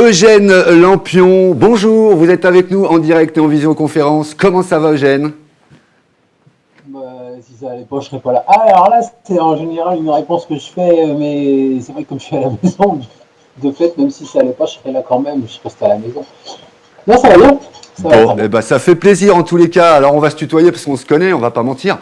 Eugène Lampion, bonjour, vous êtes avec nous en direct et en visioconférence. Comment ça va, Eugène? Si ça allait pas, je serais pas là. Ah, alors là, c'est en général une réponse que je fais, mais c'est vrai que comme je suis à la maison, de fait, même si ça allait pas, je serais là quand même, je reste à la maison. Non, ça va bien. Ça va Bon, très bien. ça fait plaisir en tous les cas. Alors on va se tutoyer parce qu'on se connaît, on va pas mentir.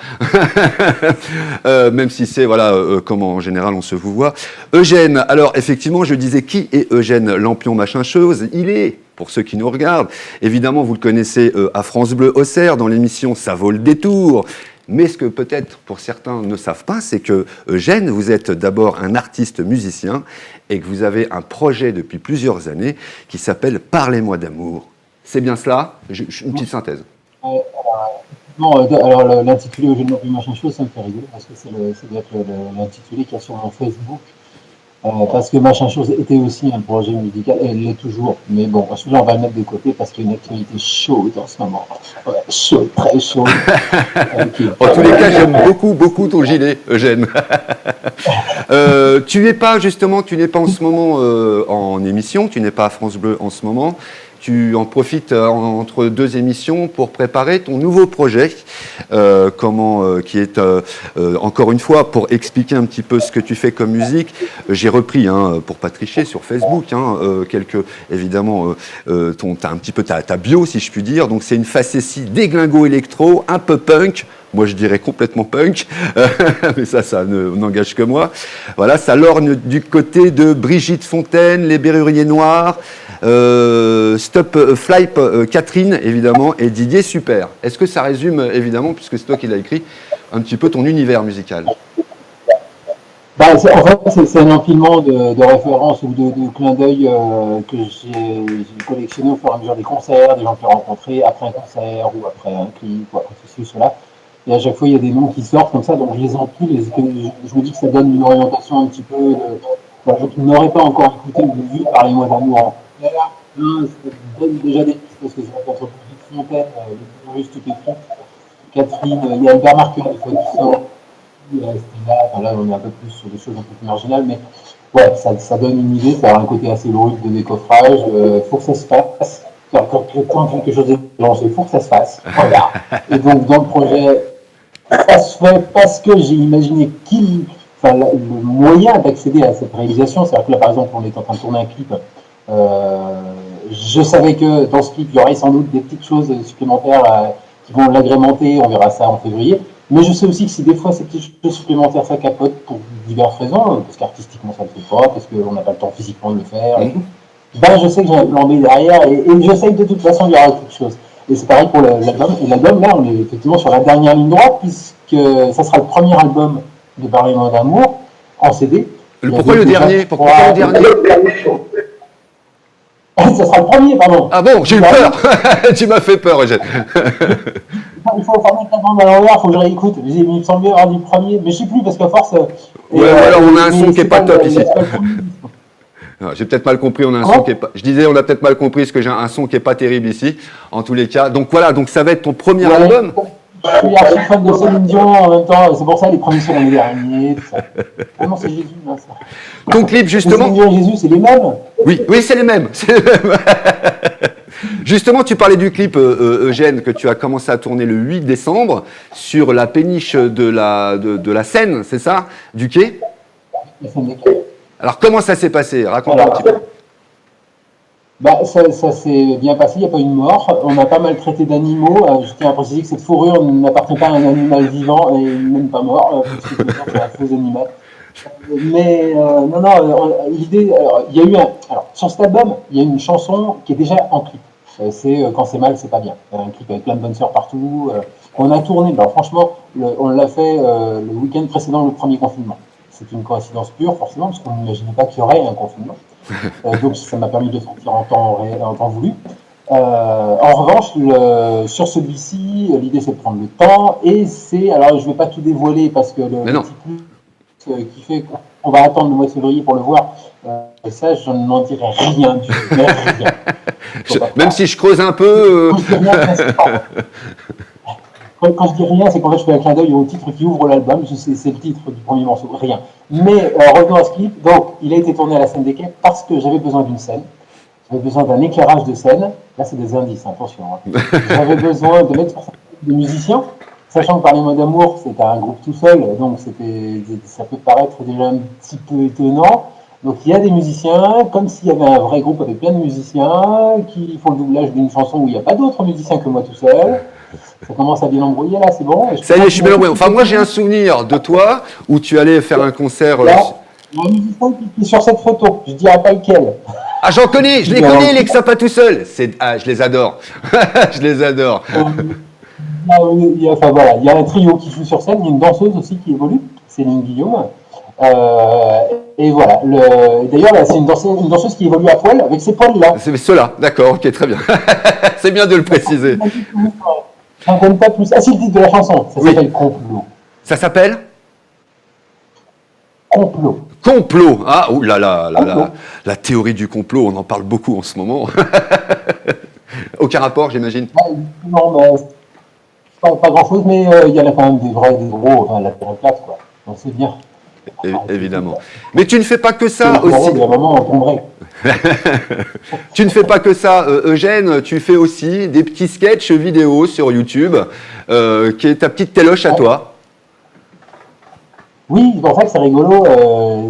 Même si c'est, voilà, comment en général on se vous voit. Eugène, alors effectivement, je disais qui est Eugène Lampion, machin chose. Il est, pour ceux qui nous regardent, évidemment vous le connaissez à France Bleu Auxerre dans l'émission Ça vaut le détour. Mais ce que peut-être pour certains ne savent pas, c'est que Eugène, vous êtes d'abord un artiste musicien et que vous avez un projet depuis plusieurs années qui s'appelle Parlez-moi d'amour. C'est bien cela? Une petite synthèse. Non, alors l'intitulé Eugène Lampion machin chose, ça me fait rigoler parce que ça doit être l'intitulé qu'il y a sur mon Facebook. Parce que machin chose était aussi un projet musical, et elle l'est toujours. Mais bon, celui-là, on va le mettre de côté parce qu'il y a une actualité chaude en ce moment. Ouais, chaude, très chaude. En tous les cas, j'aime beaucoup ton gilet, Eugène. Tu n'es pas en ce moment en émission, tu n'es pas à France Bleu en ce moment. Tu en profites entre deux émissions pour préparer ton nouveau projet, qui est encore une fois pour expliquer un petit peu ce que tu fais comme musique. J'ai repris, pour pas tricher, sur Facebook, quelques évidemment, t'as un petit peu ta bio si je puis dire. Donc c'est une facétie déglingo électro, un peu punk. Moi, je dirais complètement punk, mais ça n'engage que moi. Voilà, ça lorgne du côté de Brigitte Fontaine, Les Berruriers Noirs, Stop Flipe, Catherine, évidemment, et Didier Super. Est-ce que ça résume, évidemment, puisque c'est toi qui l'as écrit, un petit peu ton univers musical? En fait, c'est un empilement de références ou de clins d'œil que j'ai collectionné au fur et à mesure des concerts, des gens que j'ai rencontrés après un concert ou après un clip ou après ceci ou cela. Et à chaque fois, il y a des noms qui sortent comme ça, donc je les empile. Je me dis que ça donne une orientation un petit peu de gens qui n'auraient pas encore écouté ou vu Parlez-moi d'amour. Ça donne déjà des pistes parce que je rencontre Brigitte Fontaine, le plus stupéfiant. Catherine, il y a Albert Marqueur des fois qui sort. Là, on est un peu plus sur des choses un peu plus marginales, mais ouais, ça donne une idée, ça a un côté assez brut de décoffrage. Faut que ça se fasse. Quand quelque chose est lancé, il faut que ça se fasse. Voilà. Et donc, dans le projet, ça se fait parce que j'ai imaginé le moyen d'accéder à cette réalisation. C'est-à-dire que là, par exemple, on est en train de tourner un clip. Je savais que dans ce clip, il y aurait sans doute des petites choses supplémentaires qui vont l'agrémenter. On verra ça en février. Mais je sais aussi que si des fois ces petites choses supplémentaires ça capote pour diverses raisons, parce qu'artistiquement ça ne le fait pas, parce qu'on n'a pas le temps physiquement de le faire, et tout, ben je sais que j'ai un plan B derrière et je sais que de toute façon il y aura quelque chose. Et c'est pareil pour l'album. Et l'album, là, on est effectivement sur la dernière ligne droite, puisque ça sera le premier album de Parlez-moi d'amour en CD. Pourquoi le dernier? Ça sera le premier, pardon. Ah bon, j'ai eu peur. Tu m'as fait peur, Eugène. Il faut mettre la bande à l'envers, il faut que je réécoute. Il me semblait avoir dit le premier, mais je ne sais plus parce qu'à force. Ouais, alors on a un son qui n'est pas top ici. J'ai peut-être mal compris, on a un son qui est pas. Je disais, on a peut-être mal compris parce que j'ai un son qui est pas terrible ici, en tous les cas. Donc voilà, donc ça va être ton premier album. Je suis archi fan de Céline Dion en même temps, c'est pour ça les premiers sont les derniers, tout ça. Ah non, c'est Jésus, là, ça. Ton clip, justement. Céline Dion et Jésus, c'est les mêmes. Oui, c'est les mêmes. Justement, tu parlais du clip, Eugène, que tu as commencé à tourner le 8 décembre sur la péniche de la Seine, c'est ça? Du quai? La Seine des quais. Alors, comment ça s'est passé? Raconte-moi un petit peu. Ça s'est bien passé, il n'y a pas eu de mort. On a pas maltraité d'animaux. Je tiens à préciser que cette fourrure n'appartient pas à un animal vivant et même pas mort, parce que c'est un faux animal. Mais l'idée, il y a eu alors, sur cet album, il y a une chanson qui est déjà en clip. C'est Quand c'est mal, c'est pas bien. Un clip avec plein de bonnes sœurs partout. On a tourné, alors franchement, on l'a fait le week-end précédent, le premier confinement. C'est une coïncidence pure, forcément, parce qu'on n'imaginait pas qu'il y aurait un confinement. Donc ça m'a permis de sortir en temps voulu. En revanche, sur celui-ci, l'idée c'est de prendre le temps, et alors je ne vais pas tout dévoiler parce que le petit plus qui fait qu'on va attendre le mois de février pour le voir, ça je n'en dirai rien du tout. Rien. Même si je creuse un peu. Quand je dis rien, c'est qu'en fait je fais un clin d'œil au titre qui ouvre l'album, c'est le titre du premier morceau, rien. Mais revenons à ce clip, donc il a été tourné à la Seine des Quais parce que j'avais besoin d'une scène. J'avais besoin d'un éclairage de scène. Là, c'est des indices, attention. Hein. J'avais besoin de mettre sur scène des musiciens, sachant que Parlez-moi d'amour, c'était un groupe tout seul, donc ça peut paraître déjà un petit peu étonnant. Donc il y a des musiciens, comme s'il y avait un vrai groupe avec plein de musiciens qui font le doublage d'une chanson où il n'y a pas d'autres musiciens que moi tout seul. Ça commence à bien embrouiller là, c'est bon. Ça y est, je suis bien embrouillé. Enfin, moi, j'ai un souvenir de toi où tu allais faire un concert. Là, il y a un musicien qui est sur cette photo, je ne dirai pas lequel. Ah, j'en connais, je les connais, les Xapa tout seul. Ah, je les adore. Je les adore. Enfin, voilà, il y a un trio qui joue sur scène, il y a une danseuse aussi qui évolue, Céline Guillaume. Et voilà. D'ailleurs, là, c'est une danseuse qui évolue à poil avec ses poils là. C'est ceux-là, d'accord, ok, très bien. C'est bien de le préciser. Je n'en donne pas plus. Ah, c'est le titre de la chanson. Ça s'appelle Complot. Ça s'appelle Complot. Complot. Ah, ouh là là, la théorie du complot, on en parle beaucoup en ce moment. Aucun rapport, j'imagine. Non, mais pas grand-chose, mais il y en a quand même des vrais, des gros, enfin, la terre est plate, quoi. Donc c'est bien. Évidemment. Mais tu ne fais pas que ça aussi. Il y a un moment, on tomberait. Tu ne fais pas que ça, Eugène, tu fais aussi des petits sketchs vidéo sur YouTube, qui est ta petite téloche à toi. Oui, en fait, c'est rigolo.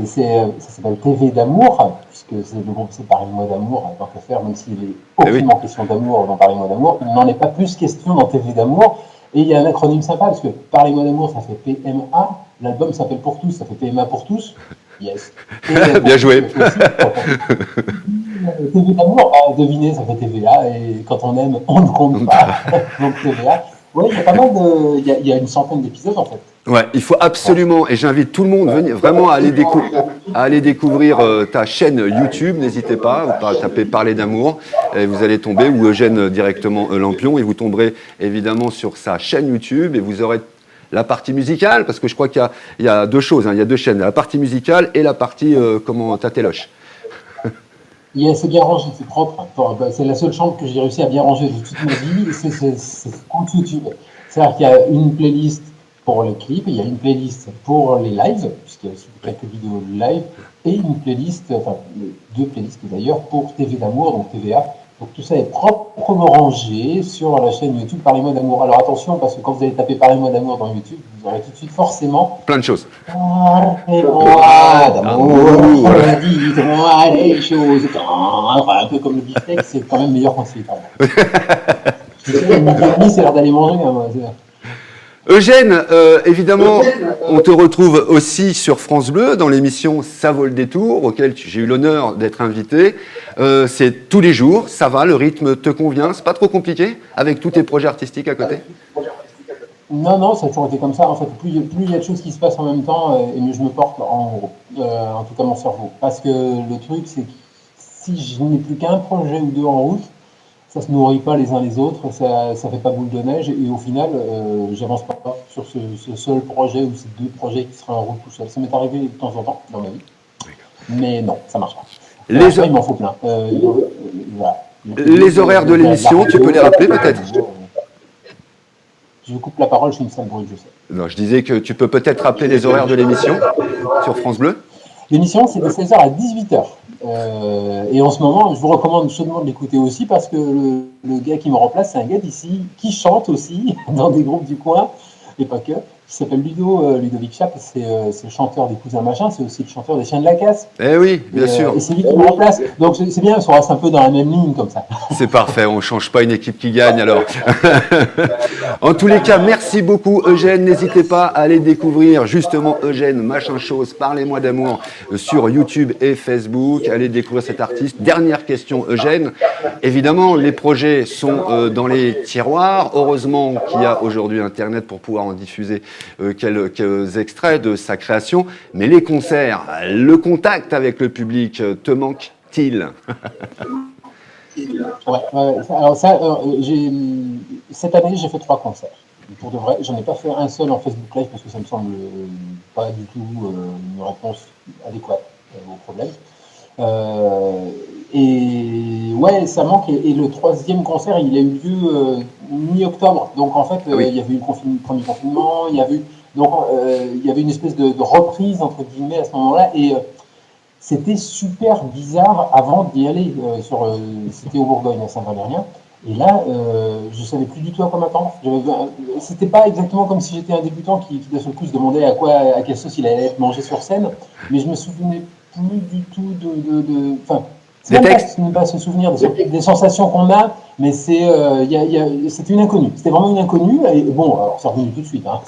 Ça s'appelle TV d'amour, puisque le groupe c'est Parlez-moi d'amour, tant qu'à faire, même s'il est aucunement question d'amour dans Parlez-moi d'amour, il n'en est pas plus question dans TV d'amour. Et il y a un acronyme sympa, parce que Parlez-moi d'amour, ça fait PMA. L'album s'appelle Pour tous, ça fait PMA pour tous. Yes. Bien joué. TV d'amour, devinez, ça fait TVA, et quand on aime, on ne compte pas. Donc TVA. Oui, il y a pas mal de. Il y a une centaine d'épisodes en fait. Ouais, il faut absolument, et j'invite tout le monde vraiment à aller découvrir ta chaîne YouTube. N'hésitez pas, vous tapez Parler d'amour, et vous allez tomber, ou Eugène directement Lampion, et vous tomberez évidemment sur sa chaîne YouTube, et vous aurez la partie musicale, parce que je crois qu'il y a deux choses, hein, il y a deux chaînes, la partie musicale et la partie ta téloche. C'est bien rangé, c'est propre. C'est la seule chambre que j'ai réussi à bien ranger de toute ma vie. C'est compte YouTube. C'est-à-dire qu'il y a une playlist pour les clips, il y a une playlist pour les lives, puisqu'il y a aussi quelques vidéos de live, et une playlist, enfin deux playlists d'ailleurs, pour TV d'amour, donc TVA. Donc tout ça est proprement rangé sur la chaîne YouTube Parlez-moi d'amour. Alors attention, parce que quand vous allez taper Parlez-moi d'amour dans YouTube, vous aurez tout de suite forcément plein de choses. Parlez-moi d'amour, dites-moi des choses. Enfin, un peu comme le beefsteak, c'est quand même meilleur quand c'est quand même. C'est l'heure d'aller manger. Hein, moi. Eugène, évidemment, on te retrouve aussi sur France Bleu dans l'émission Ça vaut le détour, auquel j'ai eu l'honneur d'être invité. C'est tous les jours, ça va, le rythme te convient, c'est pas trop compliqué avec tous tes projets artistiques à côté? Non, ça a toujours été comme ça. En fait, plus il y a de choses qui se passent en même temps, et mieux je me porte, en gros. En tout cas, mon cerveau. Parce que le truc, c'est que si je n'ai plus qu'un projet ou deux en route, ça se nourrit pas les uns les autres, ça fait pas boule de neige, et au final, j'avance pas sur ce seul projet ou ces deux projets qui seraient en route tout seul. Ça m'est arrivé de temps en temps dans ma vie, mais non, ça marche pas. Après, il m'en faut plein. Voilà. Les horaires de l'émission, tu peux les rappeler peut-être? Je vous coupe la parole, je suis une sale brute, je sais. Non, je disais que tu peux peut-être rappeler les horaires de l'émission sur France Bleu. L'émission, c'est de 16h à 18h. Et en ce moment, je vous recommande chaudement de l'écouter aussi parce que le gars qui me remplace, c'est un gars d'ici qui chante aussi dans des groupes du coin, et pas que, qui s'appelle Ludovic Chap, c'est le chanteur des Cousins Machin, c'est aussi le chanteur des Chiens de la Casse. Eh oui, bien sûr. Et c'est lui qui me remplace. Donc c'est bien, on reste un peu dans la même ligne comme ça. C'est parfait, on ne change pas une équipe qui gagne alors. En tous les cas, merci beaucoup Eugène. N'hésitez pas à aller découvrir justement Eugène Machin Chose, Parlez-moi d'amour sur YouTube et Facebook. Allez découvrir cet artiste. Dernière question Eugène. Évidemment, les projets sont dans les tiroirs. Heureusement qu'il y a aujourd'hui Internet pour pouvoir en diffuser quelques extraits de sa création. Mais les concerts, le contact avec le public te manque-t-il? Alors cette année, j'ai fait 3 concerts. Pour de vrai, j'en ai pas fait un seul en Facebook Live parce que ça me semble pas du tout une réponse adéquate au problème. Et ouais, ça manque. Et le 3e concert, il a eu lieu mi-octobre. Donc en fait, il y avait eu le premier confinement, il y avait une espèce de reprise entre guillemets à ce moment-là. Et c'était super bizarre avant d'y aller. C'était au Bourgogne, à Saint-Valérien. Et là, je savais plus du tout à quoi m'attendre. C'était pas exactement comme si j'étais un débutant qui d'un seul coup se demandait à quelle sauce il allait être mangé sur scène, mais je me souvenais plus du tout enfin, c'est Des même textes? pas se souvenir des sensations qu'on a, mais c'était une inconnue. C'était vraiment une inconnue. Et bon, alors c'est revenu tout de suite. Hein.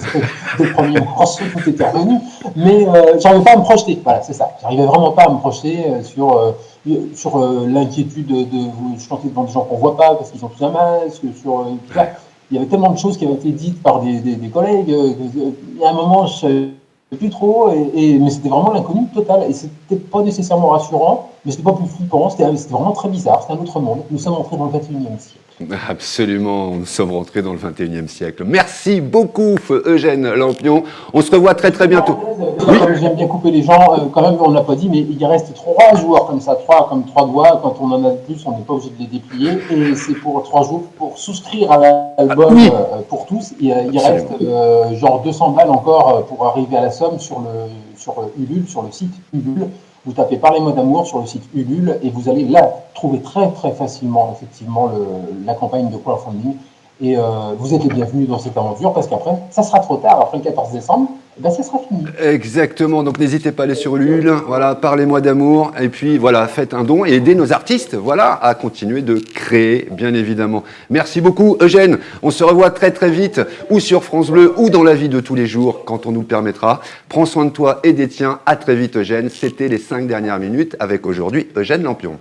Dès le premier morceau, tout était revenu. Mais j'arrivais pas à me projeter. Voilà, c'est ça. J'arrivais vraiment pas à me projeter sur l'inquiétude de chanter devant des gens qu'on voit pas parce qu'ils ont tous un masque, tout ça. Il y avait tellement de choses qui avaient été dites par des collègues. Il y a un moment, je savais plus trop, mais c'était vraiment l'inconnu total. Et c'était pas nécessairement rassurant, mais c'était pas plus flippant. C'était vraiment très bizarre. C'était un autre monde. Nous sommes entrés dans le 21e siècle. Absolument, nous sommes rentrés dans le 21e siècle. Merci beaucoup, Eugène Lampion. On se revoit très très bientôt. Oui. J'aime bien couper les gens, quand même, on ne l'a pas dit, mais il reste 3 joueurs comme ça, comme 3 doigts. Quand on en a plus, on n'est pas obligé de les déplier. Et c'est pour 3 jours pour souscrire à l'album pour tous. Il reste genre 200 balles encore pour arriver à la somme sur Ulule, sur le site Ulule. Vous tapez Parlez-moi d'amour sur le site Ulule et vous allez là trouver très très facilement effectivement la campagne de crowdfunding. Et vous êtes les bienvenus dans cette aventure parce qu'après, ça sera trop tard. Après le 14 décembre, ben, ça sera fini. Exactement, donc n'hésitez pas à aller sur Ulule, voilà, parlez-moi d'amour, et puis voilà, faites un don et aidez nos artistes, voilà, à continuer de créer, bien évidemment. Merci beaucoup, Eugène. On se revoit très très vite, ou sur France Bleu, ou dans la vie de tous les jours, quand on nous le permettra. Prends soin de toi et des tiens. À très vite, Eugène. C'était les 5 dernières minutes avec aujourd'hui Eugène Lampion.